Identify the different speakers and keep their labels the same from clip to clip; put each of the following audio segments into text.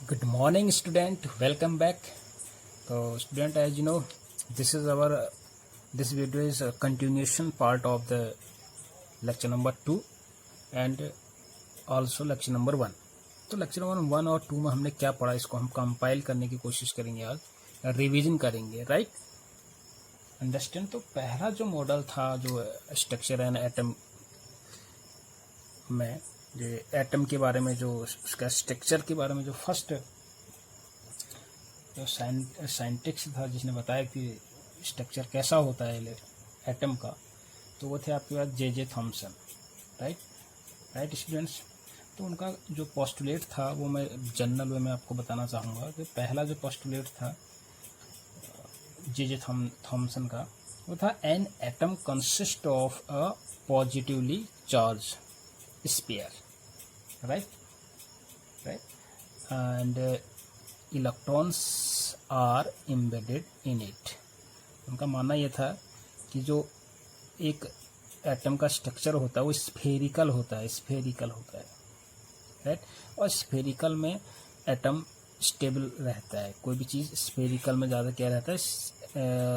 Speaker 1: Good morning, student. Welcome back. So, student, as you know, this video is a continuation part of the lecture number 2 and also lecture number 1. तो lecture number 1 और 2 में हमने क्या पढ़ा, इसको हम compile करने की कोशिश करेंगे, आज रिवीजन करेंगे, राइट. अंडरस्टैंड. तो पहला जो मॉडल था, जो स्ट्रक्चर एंड एटम में, जो एटम के बारे में, जो उसका स्ट्रक्चर के बारे में, जो फर्स्ट जो साइंटिस्ट था जिसने बताया कि स्ट्रक्चर कैसा होता है एटम का, तो वो थे आपके पास जे थॉमसन. Right students. तो उनका जो पोस्टुलेट था वो मैं जनरल वे में आपको बताना चाहूँगा. कि पहला जो पोस्टुलेट था जे थॉमसन का, वो था an atom consist of a positively charge sphere. Right. And electrons are embedded in it. उनका मानना यह था कि जो एक एटम का स्ट्रक्चर होता है वो स्फेरिकल होता है. राइट. और स्फेरिकल में एटम स्टेबल रहता है. कोई भी चीज़ स्फेरिकल में ज़्यादा क्या रहता है,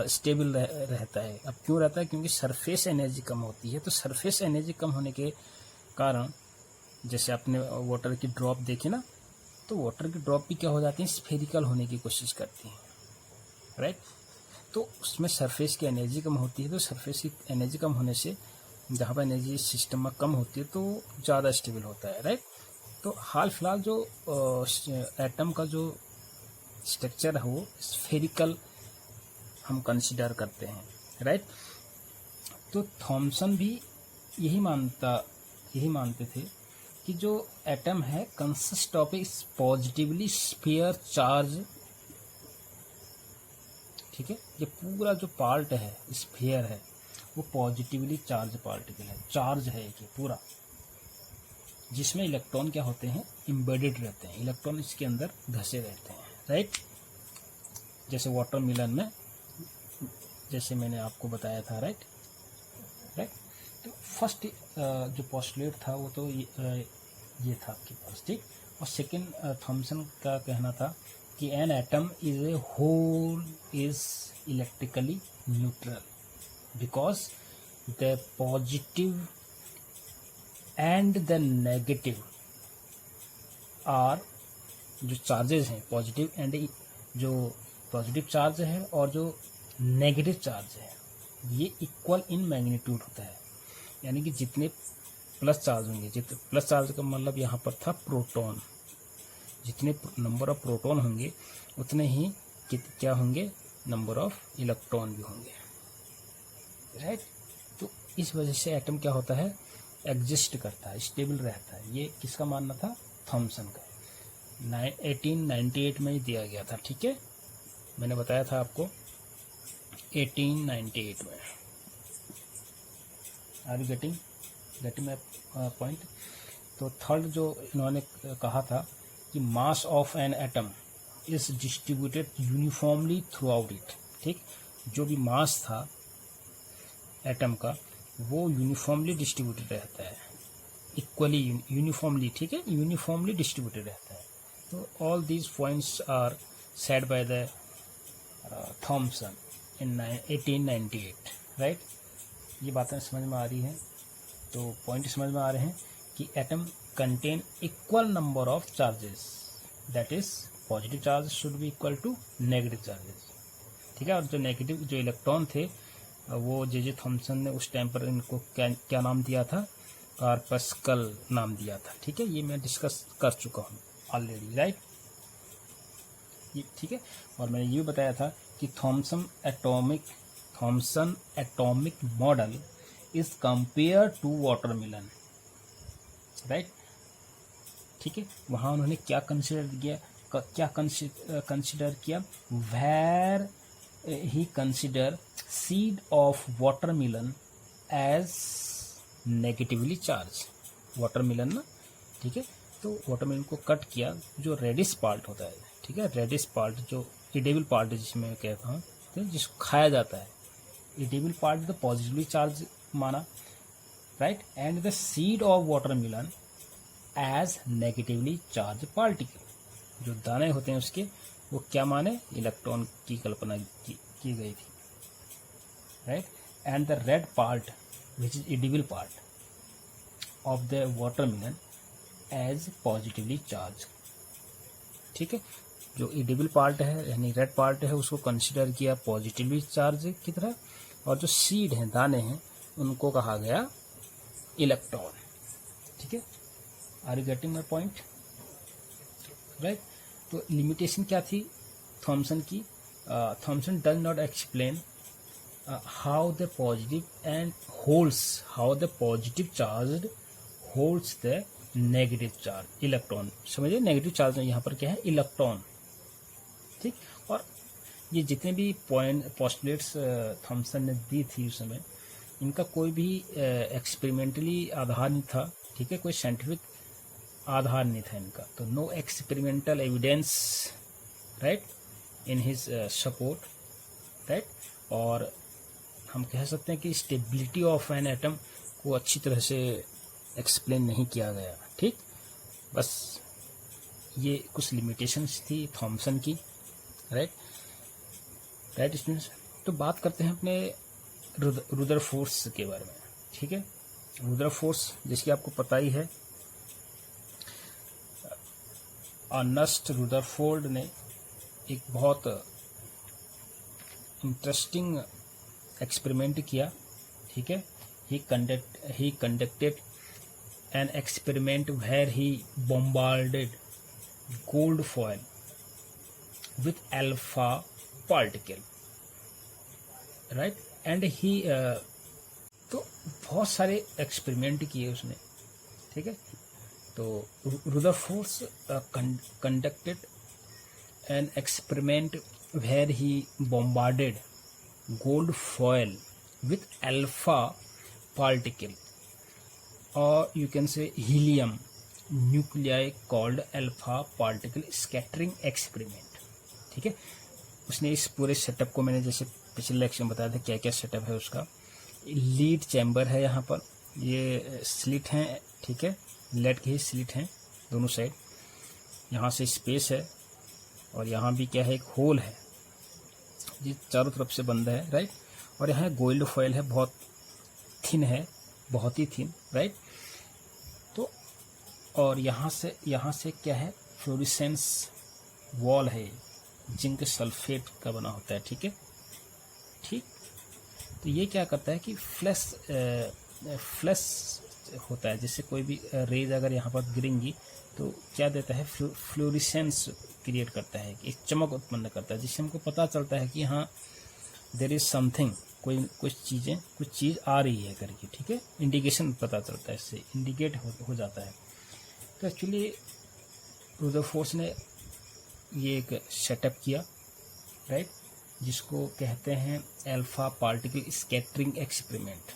Speaker 1: स्टेबल रहता है. अब क्यों रहता है? क्योंकि सरफेस एनर्जी कम होती है. तो सरफेस एनर्जी कम होने के कारण, जैसे आपने वाटर की ड्रॉप देखी ना, तो वाटर की ड्रॉप भी क्या हो जाती है, स्फेरिकल होने की कोशिश करती हैं. राइट. तो उसमें सरफेस की एनर्जी कम होती है. तो सरफेस की एनर्जी कम होने से, जहाँ पर एनर्जी सिस्टम में कम होती है, तो ज़्यादा स्टेबल होता है. राइट. तो हाल फिलहाल जो एटम का जो स्ट्रक्चर है वो स्फेरिकल हम कंसिडर करते हैं. राइट. तो थॉमसन भी यही मानते थे कि जो एटम है consist of A positively sphere charge. ठीक है. ये पूरा जो पार्ट है, स्फीयर है, वो पॉजिटिवली चार्ज पार्टिकल है. चार्ज है ये पूरा, जिसमें इलेक्ट्रॉन क्या होते हैं, एम्बेडेड रहते हैं. इलेक्ट्रॉन इसके अंदर धसे रहते हैं. राइट. जैसे वाटरमेलन में, जैसे मैंने आपको बताया था. राइट. तो फर्स्ट जो पोस्टुलेट था वो तो ये था आपके पास. ठीक. और सेकंड थॉमसन का कहना था कि an atom is a whole is electrically neutral because the positive and the negative are, जो चार्जेस हैं पॉजिटिव एंड, जो पॉजिटिव चार्ज है और जो नेगेटिव चार्ज है, ये इक्वल इन मैग्नीट्यूड होता है. यानी कि जितने प्लस चार्ज होंगे, जितने प्लस चार्ज का मतलब यहाँ पर था प्रोटॉन, जितने नंबर ऑफ प्रोटॉन होंगे उतने ही क्या होंगे, नंबर ऑफ इलेक्ट्रॉन भी होंगे. राइट. तो इस वजह से एटम क्या होता है, एग्जिस्ट करता है, स्टेबल रहता है. ये किसका मानना था, थॉमसन का. 1898 में ही दिया गया था. ठीक है. मैंने बताया था आपको 1898 में. Are you getting my point. तो थर्ड जो इन्होंने कहा था कि mass of an atom is distributed uniformly throughout it. ठीक. जो भी मास था एटम का, वो यूनिफॉर्मली डिस्ट्रीब्यूटेड रहता है, इक्वली यूनिफॉर्मली. ठीक है. यूनिफॉर्मली डिस्ट्रीब्यूटेड रहता है. तो all these points are said by the Thomson in 1898. Right. ये बातें समझ में आ रही हैं. तो पॉइंट समझ में आ रहे हैं कि atom contain equal number of charges, that is positive charge should be equal to negative charges. ठीक है. और जो नेगेटिव जो इलेक्ट्रॉन थे, वो जे थॉमसन ने उस टाइम पर इनको क्या नाम दिया था, कार्पस्कल नाम दिया था. ठीक है. ये मैं डिस्कस कर चुका हूँ ऑलरेडी. राइट. ठीक है. और मैंने ये बताया था कि Thomson atomic model is compare to watermelon. Right. ठीक है. वहाँ उन्होंने क्या कंसिडर किया, where he consider seed of watermelon as negatively charge. Watermelon ना. ठीक है. तो वाटरमेलन को कट किया, जो रेडिश पार्ट होता है. ठीक है. रेडिश पार्ट, जो एडिबल पार्ट है, जिसमें मैं कहता हूँ, तो जिसको खाया जाता है, एडिबल पार्ट तो पॉजिटिवली चार्ज माना. Right. And the seed of watermelon as negatively charge particle. जो दाने होते हैं उसके, वो क्या माने, इलेक्ट्रॉन की कल्पना की गई थी, right. And the red part which is edible part of the watermelon as positively charge, ठीक है। जो एडिबल पार्ट है यानी रेड पार्ट है उसको कंसिडर किया पॉजिटिवली चार्ज की तरह, और जो सीड हैं, दाने हैं, उनको कहा गया इलेक्ट्रॉन, ठीक है। Are you getting my point, right. तो लिमिटेशन क्या थी थॉमसन की, Thomson does not explain how the positive and holds, how the positive charge holds the negative charge electron, समझिए नेगेटिव चार्ज यहाँ पर क्या है, इलेक्ट्रॉन, ठीक। और ये जितने भी पोस्टुलेट्स थॉमसन ने दी थी उस समय, इनका कोई भी एक्सपेरिमेंटली आधार नहीं था, ठीक है, कोई साइंटिफिक आधार नहीं था इनका, तो no experimental evidence, right, in his support, right. और हम कह सकते हैं कि स्टेबिलिटी ऑफ एन एटम को अच्छी तरह से एक्सप्लेन नहीं किया गया, ठीक। बस ये कुछ लिमिटेशंस थी थॉमसन की, राइट स्टूडेंट्स। तो बात करते हैं अपने रुदरफोर्ड के बारे में, ठीक है। रुदरफोर्ड जिसकी आपको पता ही है, अर्नेस्ट रुदरफोर्ड ने एक बहुत इंटरेस्टिंग एक्सपेरिमेंट किया, ठीक है। He conducted an experiment where he bombarded gold foil with alpha particle, right, and he तो बहुत सारे एक्सपेरिमेंट किए उसने, ठीक है। तो Rutherford conducted an experiment where he bombarded gold foil with alpha particle, or you can say helium nuclei called alpha particle scattering experiment, ठीक है। उसने इस पूरे सेटअप को, मैंने जैसे पिछले लेक्चर में बताया था क्या क्या सेटअप है उसका, लीड चैम्बर है, यहाँ पर ये स्लिट हैं, ठीक है, लेड के ही स्लिट हैं दोनों साइड, यहाँ से स्पेस है, और यहाँ भी क्या है, एक होल है, ये चारों तरफ से बंद है, राइट। और यहाँ गोल्ड फॉयल है, बहुत थिन है, बहुत ही थिन, राइट। तो और यहाँ से क्या है, फ्लोरेसेंस वॉल है, जिंक सल्फेट का बना होता है, ठीक है, ठीक। तो ये क्या करता है कि फ्लैश होता है, जैसे कोई भी रेज अगर यहाँ पर गिरेंगी तो क्या देता है, फ्लोरेसेंस क्रिएट करता है, एक चमक उत्पन्न करता है, जिससे हमको पता चलता है कि हाँ देयर इज समथिंग, कुछ चीज़ आ रही है करके, ठीक है, इंडिकेशन पता चलता है, इससे इंडिकेट हो जाता है। तो एक्चुअली रुदरफोर्ड ने ये एक सेटअप किया, राइट, जिसको कहते हैं अल्फा पार्टिकल स्कैटरिंग एक्सपेरिमेंट,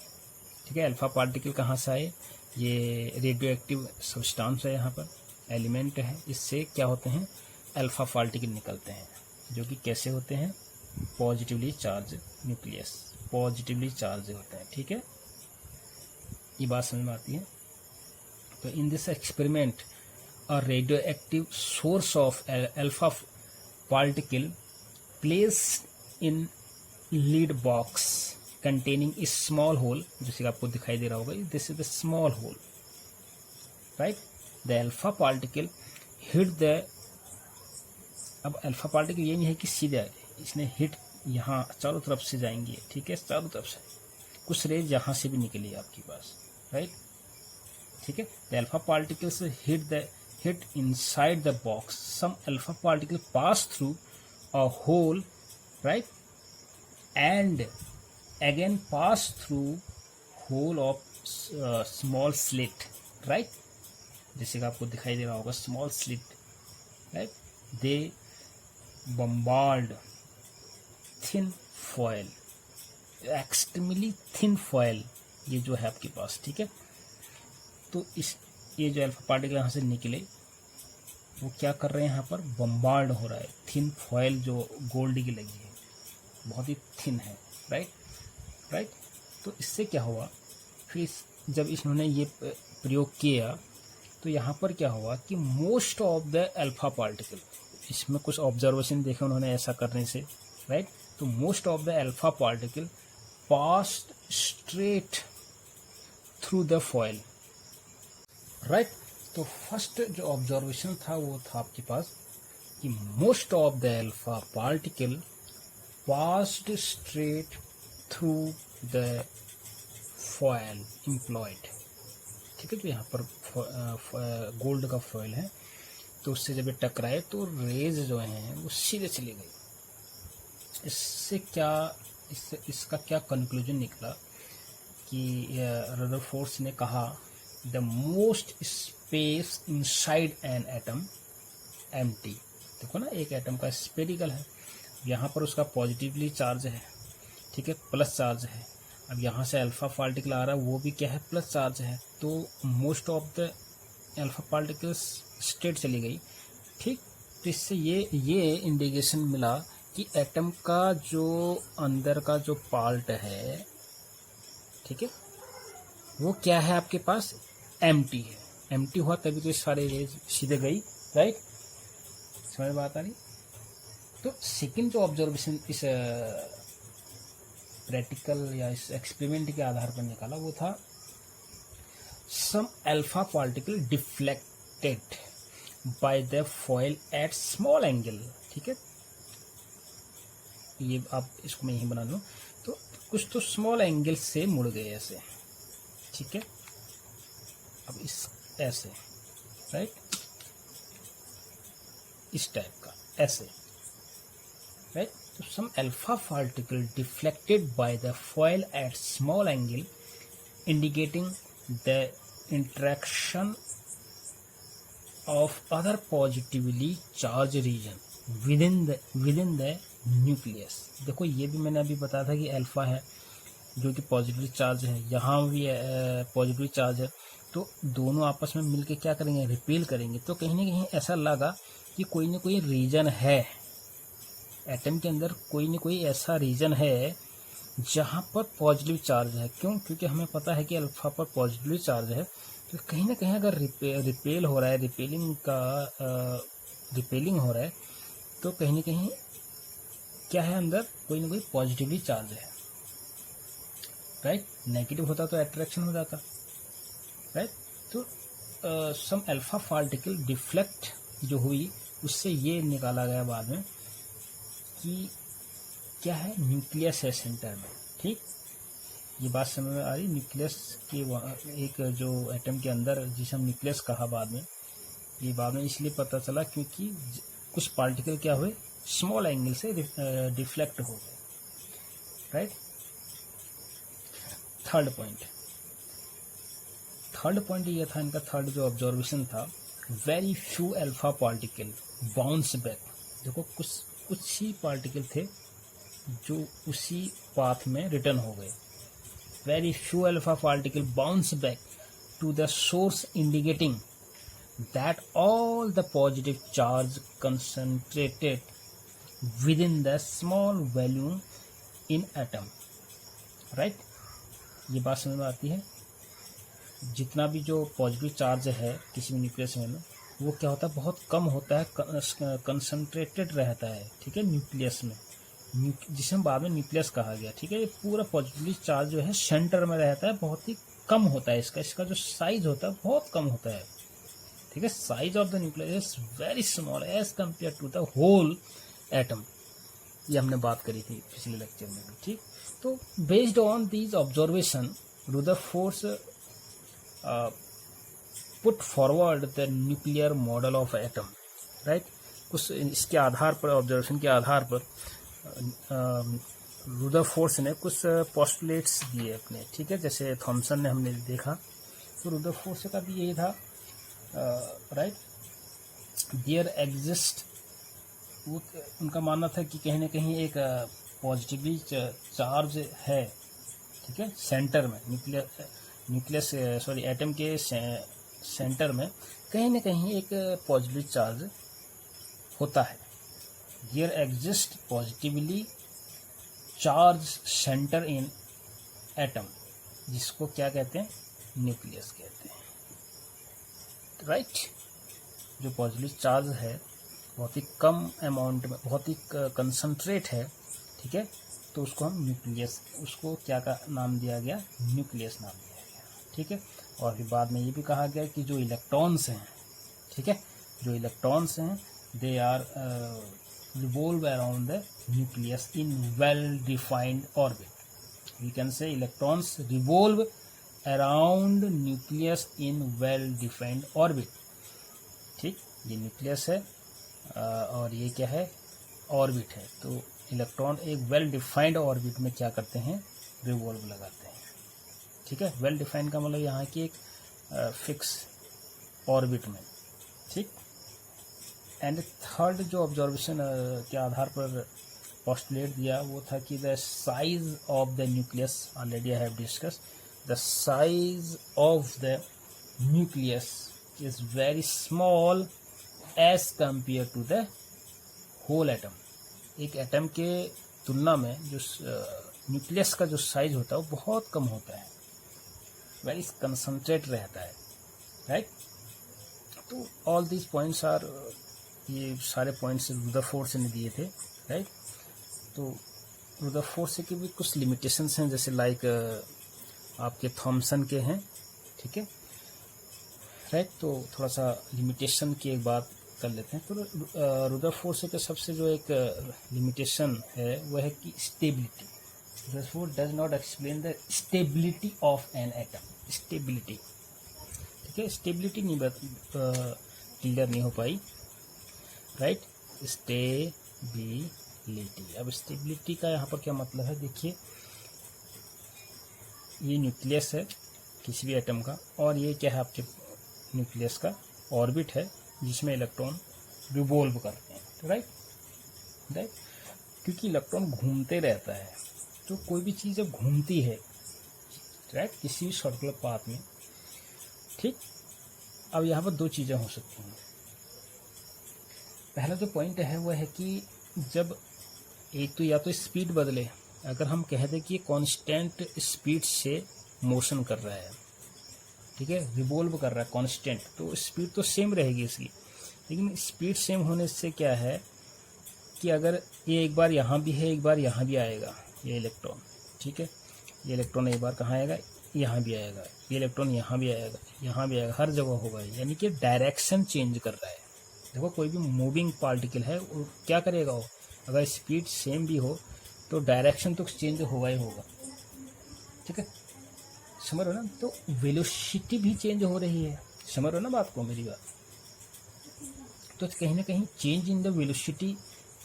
Speaker 1: ठीक है। अल्फा पार्टिकल कहाँ से आए, ये रेडियो एक्टिव सब्सटेंस है, यहाँ पर एलिमेंट है, इससे क्या होते हैं, अल्फा पार्टिकल निकलते हैं, जो कि कैसे होते हैं, positively charge nucleus, positively charge होता है, ठीक है, ये बात समझ में आती है। तो in this experiment a radio active source of alpha particle placed in lead box containing a small hole, जैसे कि आपको दिखाई दे रहा होगा, this is the small hole, right, the alpha particle hit the, अब अल्फा पार्टिकल ये नहीं है कि सीधा इसने हिट यहाँ चारों तरफ से जाएंगे, ठीक है, चारों तरफ से कुछ रेज यहाँ से भी निकली आपके पास, राइट, ठीक है। the alpha particles hit inside the box, some alpha particle pass through a hole, right, and again pass through hole of small slit, right, जैसे कि आपको दिखाई दे रहा होगा small slit, right, they bombard thin foil, extremely thin foil, ये जो है आपके पास, ठीक है। तो ये जो अल्फा पार्टिकल यहाँ से निकले वो क्या कर रहे हैं, यहाँ पर बम्बार्ड हो रहा है, थिन फॉयल जो गोल्ड की लगी है, बहुत ही थिन है, राइट। तो इससे क्या हुआ, फिर जब इन्होंने ये प्रयोग किया तो यहाँ पर क्या हुआ कि most of the alpha particle, इसमें कुछ ऑब्जर्वेशन देखे उन्होंने ऐसा करने से, राइट। तो most of the alpha particle passed straight through the foil, right. तो फर्स्ट जो ऑब्जर्वेशन था वो था आपके पास कि most of the alpha particle passed straight through the foil employed, ठीक है। तो यहाँ पर गोल्ड का फॉयल है, तो उससे जब ये टकराए तो रेज जो हैं वो सीधे चली गई। इससे क्या, इसका क्या कंक्लूजन निकला कि रदरफोर्ड ने कहा the most space inside an atom empty. देखो ना, एक एटम का स्पेरिकल है, यहाँ पर उसका पॉजिटिवली चार्ज है, ठीक है, प्लस चार्ज है। अब यहाँ से अल्फा पार्टिकल आ रहा है, वो भी क्या है, प्लस चार्ज है। तो most of the alpha particles state चली गई, ठीक। तो इससे ये इंडिकेशन मिला कि एटम का जो अंदर का जो पार्ट है, ठीक है, वो क्या है आपके पास, एम्प्टी है। एम्प्टी हुआ तभी तो सारे रेज सीधे गई, राइट। समझ में बात आ रही। तो सेकंड जो ऑब्जर्वेशन इस प्रैक्टिकल या इस एक्सपेरिमेंट के आधार पर निकाला वो था some alpha particle deflected by the foil at small angle, ठीक है। ये आप इसको मैं यहीं बना लूँ, तो कुछ तो स्मॉल एंगल से मुड़ गए ऐसे, ठीक है। अब इस ऐसे, राइट, इस टाइप का ऐसे, राइट। तो some alpha particle deflected by the foil at small angle, indicating the interaction of other positively charged region within the nucleus। देखो ये भी मैंने अभी बताया था कि अल्फा है जो कि पॉजिटिवली चार्ज है, यहाँ भी पॉजिटिवली चार्ज है, तो दोनों आपस में मिलके क्या करेंगे, रिपेल करेंगे। तो कहीं ना कहीं ऐसा लगा कि कोई ना कोई रीजन है एटम के अंदर, कोई न कोई ऐसा रीजन है जहाँ पर पॉजिटिव चार्ज है। क्यों? क्योंकि हमें पता है कि अल्फा पर पॉजिटिव चार्ज है, तो कहीं ना कहीं अगर रिपेल हो रहा है, रिपेलिंग हो रहा है, तो कहीं ना कहीं क्या है, अंदर कोई ना कोई पॉजिटिवली चार्ज है, राइट। नेगेटिव होता तो अट्रैक्शन हो जाता, राइट। तो सम अल्फा पार्टिकल डिफ्लेक्ट जो हुई, उससे ये निकाला गया बाद में कि क्या है, न्यूक्लियस है सेंटर में, ठीक। ये बात समझ में आ रही, न्यूक्लियस के एक जो एटम के अंदर जिसे हम न्यूक्लियस कहा बाद में, ये बाद में इसलिए पता चला क्योंकि कुछ पार्टिकल क्या हुए, स्मॉल एंगल से डिफ्लेक्ट हो गए, राइट। थर्ड पॉइंट ये था इनका, थर्ड जो ऑब्जर्वेशन था, very few alpha particle bounce back. देखो कुछ ही पार्टिकल थे जो उसी पाथ में रिटर्न हो गए। Very few alpha particle bounce back to the source, indicating that all the positive charge concentrated within the small volume in atom, right. ये बात समझ में आती है। जितना भी जो पॉजिटिव चार्ज है किसी भी न्यूक्लियस में, वो क्या होता है, बहुत कम होता है, कंसंट्रेटेड रहता है, ठीक है, न्यूक्लियस में, जिसे हम बाद में न्यूक्लियस कहा गया, ठीक है। ये पूरा पॉजिटिवली चार्ज जो है सेंटर में रहता है, बहुत ही कम होता है इसका जो साइज होता है बहुत कम होता है, ठीक है। Size of the nucleus is very small as compare to the whole atom, ये हमने बात करी थी पिछले लेक्चर में भी, ठीक। तो based on these observation Rutherford put forward the nuclear model of atom, right. कुछ इसके आधार पर, ऑब्जर्वेशन के आधार पर रदरफोर्ड ने कुछ पोस्टुलेट्स दिए अपने, ठीक है। जैसे थॉमसन ने हमने देखा, तो रदरफोर्ड का भी यही था, राइट। देयर एग्जिस्ट, उनका मानना था कि कहीं ना कहीं एक पॉजिटिवली चार्ज है, ठीक है, सेंटर में, एटम के सेंटर में कहीं ना कहीं एक पॉजिटिव चार्ज होता है। There exist positively charge centre in atom, जिसको क्या कहते हैं, न्यूक्लियस कहते हैं। राइट। जो पॉजिटिव चार्ज है बहुत ही कम अमाउंट में, बहुत ही कंसंट्रेट है, ठीक है, तो उसको हम न्यूक्लियस, उसको क्या का नाम दिया गया, न्यूक्लियस नाम दिया गया, ठीक है। और फिर बाद में ये भी कहा गया कि जो इलेक्ट्रॉन्स हैं, ठीक है, जो इलेक्ट्रॉन्स हैं they are revolve around the nucleus in well defined orbit. We can say electrons revolve around nucleus in well defined orbit, ठीक। ये न्यूक्लियस है और ये क्या है, ऑर्बिट है। तो इलेक्ट्रॉन एक वेल डिफाइंड ऑर्बिट में क्या करते हैं, रिवॉल्व लगाते हैं, ठीक है। वेल डिफाइंड का मतलब यहाँ की एक फिक्स ऑर्बिट में, ठीक। एंड थर्ड जो ऑब्जर्वेशन के आधार पर पोस्टुलेट दिया वो था कि the size of the nucleus, already I have discuss, the size of the nucleus is very small as compare to the whole atom. एक एटम के तुलना में जो न्यूक्लियस का जो साइज होता है वो बहुत कम होता है, वेरी कंसंट्रेट रहता है, राइट। तो ऑल दीज पॉइंट्स आर, ये सारे पॉइंट्स रुदरफोर्ड से ने दिए थे, राइट। तो रुदरफोर्ड से के भी कुछ लिमिटेशंस हैं, जैसे लाइक आपके थॉमसन के हैं, ठीक है, राइट। तो थोड़ा सा लिमिटेशन की एक बात कर लेते हैं। तो रुदरफोर्ड से का सबसे जो एक लिमिटेशन है वह है कि stability. Rutherford does not explain the stability of an atom. Stability, ठीक है, स्टेबिलिटी नहीं क्लियर नहीं हो पाई, राइट। स्टेबिलिटी, अब स्टेबिलिटी का यहाँ पर क्या मतलब है, देखिए ये न्यूक्लियस है किसी भी एटम का, और ये क्या है आपके न्यूक्लियस का ऑर्बिट है जिसमें इलेक्ट्रॉन रिवॉल्व करते हैं, राइट, राइट। क्योंकि इलेक्ट्रॉन घूमते रहता है, तो कोई भी चीज़ जब घूमती है, राइट, किसी भी सर्कुलर पाथ में, ठीक। अब यहाँ पर दो चीज़ें हो सकती हैं। पहला जो पॉइंट है वह है कि जब एक तो या तो स्पीड बदले, अगर हम कह दें कि ये कांस्टेंट स्पीड से मोशन कर रहा है, ठीक है, रिवॉल्व कर रहा है कांस्टेंट, तो स्पीड तो सेम रहेगी इसकी, लेकिन स्पीड सेम होने से क्या है कि अगर ये एक बार यहाँ भी है, एक बार यहाँ भी आएगा ये इलेक्ट्रॉन, ठीक है, ये इलेक्ट्रॉन एक बार कहाँ आएगा, यहाँ भी आएगा, ये इलेक्ट्रॉन यहाँ भी आएगा, यहाँ भी आएगा, हर जगह होगा, यानी कि डायरेक्शन चेंज कर रहा है। देखो कोई भी मूविंग पार्टिकल है वो क्या करेगा, वो अगर स्पीड सेम भी हो तो डायरेक्शन तो चेंज होगा ही होगा, ठीक है, समझ रहे हो ना। तो वेलोसिटी भी चेंज हो रही है, समझ रहे हो ना बात को, मेरी बात। तो कहीं ना कहीं change in the velocity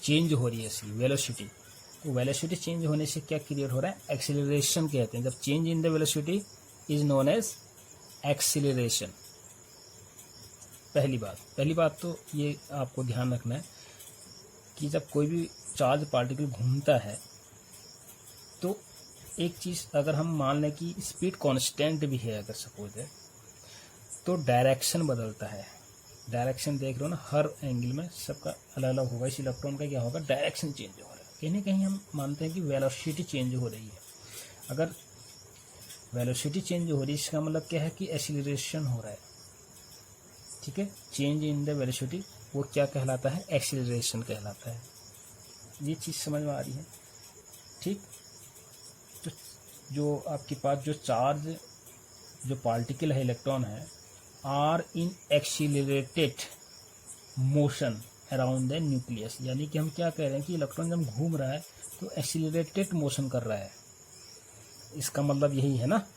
Speaker 1: change हो रही है इसकी वेलोसिटी। तो वेलोसिटी चेंज होने से क्या क्रिएट हो रहा है, एक्सीलरेशन कहते हैं। जब change in the velocity is known as acceleration. पहली बात तो ये आपको ध्यान रखना है कि जब कोई भी चार्ज पार्टिकल घूमता है तो एक चीज़ अगर हम मान लें कि स्पीड कांस्टेंट भी है, अगर सपोज है, तो डायरेक्शन बदलता है। डायरेक्शन देख रहे हो ना, हर एंगल में सबका अलग अलग होगा। इस इलेक्ट्रॉन का क्या होगा, डायरेक्शन चेंज हो रहा है। कहीं ना कहीं हम मानते हैं कि वेलोसिटी चेंज हो रही है। अगर वेलोसिटी चेंज हो रही है इसका मतलब क्या है कि एक्सीलरेशन हो रहा है, ठीक है। चेंज इन द वेलोसिटी वो क्या कहलाता है, एक्सीलरेशन कहलाता है। ये चीज़ समझ में आ रही है, ठीक। तो जो आपके पास जो चार्ज, जो पार्टिकल है, इलेक्ट्रॉन है, are in accelerated motion around the nucleus, यानी कि हम क्या कह रहे हैं कि इलेक्ट्रॉन जब घूम रहा है तो एक्सीलरेटेड मोशन कर रहा है। इसका मतलब यही है ना,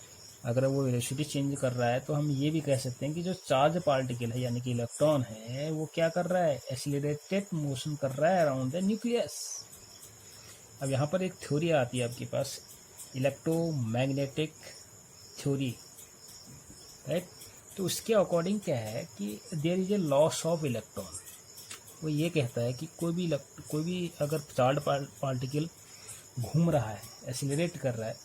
Speaker 1: अगर वो वेलोसिटी चेंज कर रहा है तो हम ये भी कह सकते हैं कि जो चार्ज पार्टिकल है यानी कि इलेक्ट्रॉन है वो क्या कर रहा है, एक्सीलरेटेड मोशन कर रहा है अराउंड द न्यूक्लियस। अब यहाँ पर एक थ्योरी आती है आपके पास, इलेक्ट्रोमैग्नेटिक थ्योरी, राइट। तो उसके अकॉर्डिंग क्या है कि there is a loss of electron. वो ये कहता है कि कोई भी अगर चार्ज पार्टिकल घूम रहा है, एक्सीलरेट कर रहा है,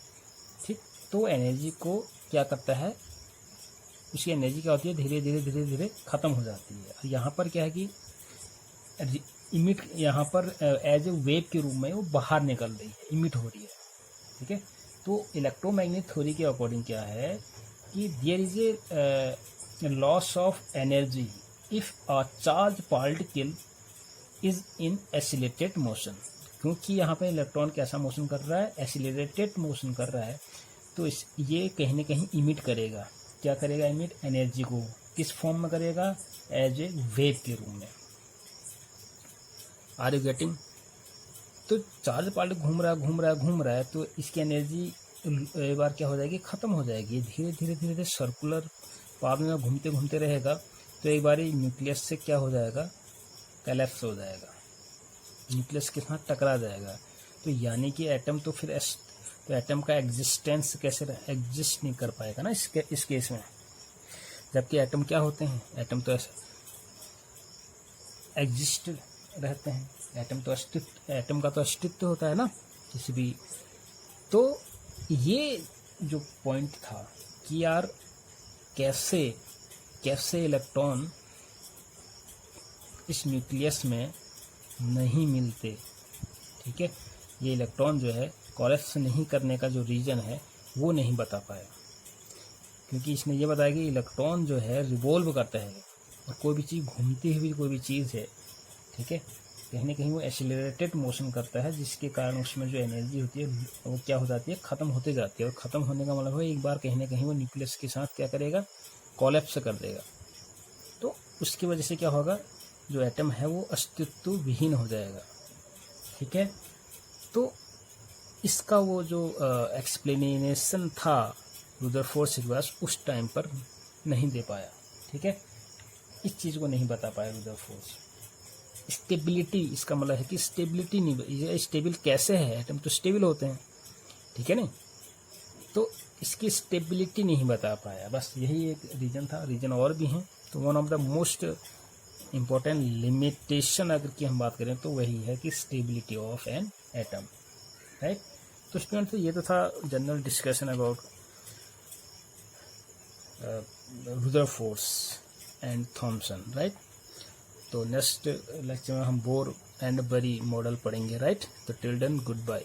Speaker 1: ठीक, तो एनर्जी को क्या करता है, उसकी एनर्जी क्या होती है, धीरे धीरे ख़त्म हो जाती है। और यहाँ पर क्या है कि इमिट, यहाँ पर एज ए वेव के रूप में वो बाहर निकल रही है, इमिट हो रही है, ठीक है। तो इलेक्ट्रोमैग्नेटिक थ्योरी के अकॉर्डिंग क्या है कि there is a loss of energy if a charge particle is in accelerated motion. क्योंकि यहाँ पे इलेक्ट्रॉन कैसा मोशन कर रहा है, एसिलेटेड मोशन कर रहा है, तो ये कहीं ना कहीं इमिट करेगा। क्या करेगा? इमिट एनर्जी को। किस फॉर्म में करेगा? एज ए वेव के रूप में। Are you getting? तो चार्ज पार्टिकल घूम रहा है तो इसकी एनर्जी एक बार क्या हो जाएगी? खत्म हो जाएगी। धीरे धीरे सर्कुलर पाथ में घूमते घूमते रहेगा तो एक बार न्यूक्लियस से क्या हो जाएगा? कोलैप्स हो जाएगा, न्यूक्लियस के साथ टकरा जाएगा। तो यानी कि एटम तो फिर तो एटम का एग्जिस्टेंस कैसे एग्जिस्ट नहीं कर पाएगा ना इस केस में। जबकि एटम क्या होते हैं? एटम तो ऐसे एग्जिस्ट रहते हैं। एटम का तो अस्तित्व होता है ना किसी भी। तो ये जो पॉइंट था कि यार कैसे इलेक्ट्रॉन इस न्यूक्लियस में नहीं मिलते, ठीक है। ये इलेक्ट्रॉन जो है कोलैप्स नहीं करने का जो रीज़न है वो नहीं बता पाया, क्योंकि इसने ये बताया कि इलेक्ट्रॉन जो है रिवॉल्व करता है और कोई भी चीज़ घूमती हुई कोई भी चीज़ है, ठीक है, कहीं ना कहीं वो एक्सेलरेटेड मोशन करता है, जिसके कारण उसमें जो एनर्जी होती है वो क्या हो जाती है? ख़त्म होते जाती है। और ख़त्म होने का मतलब है एक बार कहीं ना कहीं वो न्यूक्लियस के साथ क्या करेगा? कोलैप्स कर देगा। तो उसकी वजह से क्या होगा? जो एटम है वो अस्तित्व विहीन हो जाएगा, ठीक है। तो इसका वो जो एक्सप्लेनेशन था रुदरफोर्ड उस टाइम पर नहीं दे पाया, ठीक है। इस चीज़ को नहीं बता पाया रुदरफोर्ड। स्टेबिलिटी, इसका मतलब है कि स्टेबिलिटी नहीं, स्टेबल कैसे है? एटम तो स्टेबल होते हैं, ठीक है नहीं। तो इसकी स्टेबिलिटी नहीं बता पाया, बस यही एक रीज़न था। रीज़न और भी हैं। तो one of the most important limitation अगर की हम बात करें तो वही है कि stability of an atom, right. तो स्टूडेंट ये तो था general discussion about Rutherford and Thomson, right. तो नेक्स्ट लेक्चर में हम बोर एंड बरी मॉडल पढ़ेंगे, राइट। तो टिल देन गुड बाय।